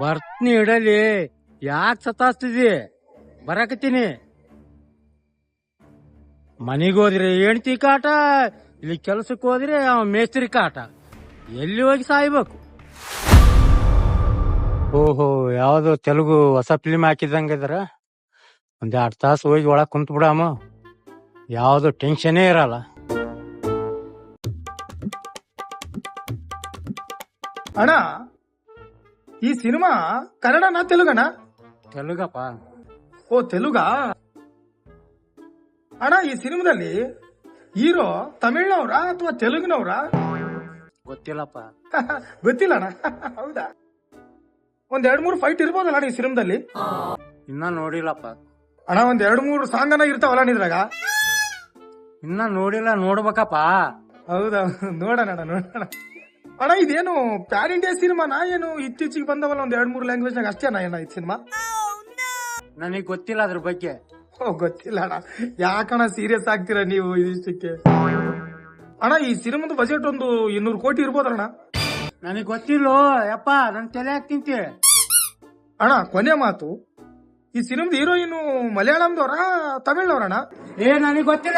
ಬರ್ತೀನಿ ಇಡಲಿ. ಯಾಕೆ ಸತಾಸ್ತಿದಿ? ಬರಾಕತ್ತೀನಿ. ಮನಿಗ್ ಹೋದ್ರೆ ಹೆಂಡ್ತಿ ಕಾಟ, ಇಲ್ಲಿ ಕೆಲ್ಸಕ್ಕೆ ಹೋದ್ರೆ ಮೇಸ್ತ್ರಿ ಕಾಟ. ಎಲ್ಲಿ ಹೋಗಿ ಸಾಯ್ಬೇಕು? ಓಹೋ, ಯಾವ್ದೋ ತೆಲುಗು ಹೊಸ ಫಿಲ್ಮ್ ಹಾಕಿದಂಗಿದ್ರ. ಒಂದ್ 2 ತಾಸು ಹೋಗಿ ಒಳಗ್ ಕುಂತ್ ಬಿಡಾಮ. ಯಾವ್ದು ಟೆನ್ಷನೇ ಇರಲ್ಲ. ಅಣ್ಣ, ಈ ಸಿನಿಮಾ ಕನ್ನಡನಾ ತೆಲುಗನ? ತೆಲುಗಪ್ಪ. ಓ, ತೆಲುಗಾ? ಅಣ್ಣ, ಈ ಸಿನಿಮಾದಲ್ಲಿ ಹೀರೋ ತಮಿಳ್ನವ್ರ ಅಥವಾ ತೆಲುಗಿನವ್ರ? ಗೊತ್ತಿಲ್ಲಪ್ಪ. ಗೊತ್ತಿಲ್ಲ ಅಣ್ಣ. ಹೌದಾ? ಒಂದ್ 2-3 ಫೈಟ್ ಇರ್ಬೋದಲ್ಲ ಅಣ್ಣ ಈ ಸಿನಿಮಾದಲ್ಲಿ? ಇನ್ನ ನೋಡಿಲ್ಲಪ್ಪ. ಅಣ್ಣ, ಒಂದ್ 2-3 ಸಾಂಗನ ಇರ್ತಾವಲ್ಲ ನಿದ್ರಾಗ? ಇನ್ನ ನೋಡಿಲ್ಲ, ನೋಡ್ಬೇಕಪ್ಪ. ಹೌದಾ? ನೋಡೋಣ ನೋಡೋಣ. ಅಣ್ಣ, ಇದೇನು ಪ್ಯಾನ್ ಇಂಡಿಯಾ ಸಿನಿಮಾನಾ ಏನು ಇತ್ತೀಚಿಗೆ ಬಂದವಲ್ಲ ಒಂದ್ 2-3 ಲ್ಯಾಂಗ್ವೇಜ್ ನಾಗ ಅಷ್ಟೇನಾ ಏನ ಈ ಸಿನಿಮಾ? ನನಗ್ ಗೊತ್ತಿಲ್ಲ ಅದ್ರ ಬಗ್ಗೆ. ಓ, ಗೊತ್ತಿಲ್ಲ ಅಣ್ಣ. ಯಾಕಣ್ಣ ಸೀರಿಯಸ್ ಆಗ್ತೀರಾ ನೀವು ಇದಿಷ್ಟಕ್ಕೆ? ಅಣ್ಣ, ಈ ಸಿನಿಮಾದ ಬಜೆಟ್ ಒಂದು 200 ಕೋಟಿ ಇರ್ಬೋದಣ್ಣ? ನನಗ್ ಗೊತ್ತಿಲ್ಲೋ ಯಪ್ಪ, ನನ್ ತಲೆ ಹಾಕ್ತಿಂತಿ. ಅಣ್ಣ, ಕೊನೆ ಮಾತು, ಈ ಸಿನಿಮಾದ ಹೀರೋಯಿನ್ ಮಲಯಾಳಂದವ್ರ ತಮಿಳ್ನವ್ರಣ್ಣ? ನನಗ್ ಗೊತ್ತಿಲ್ಲ.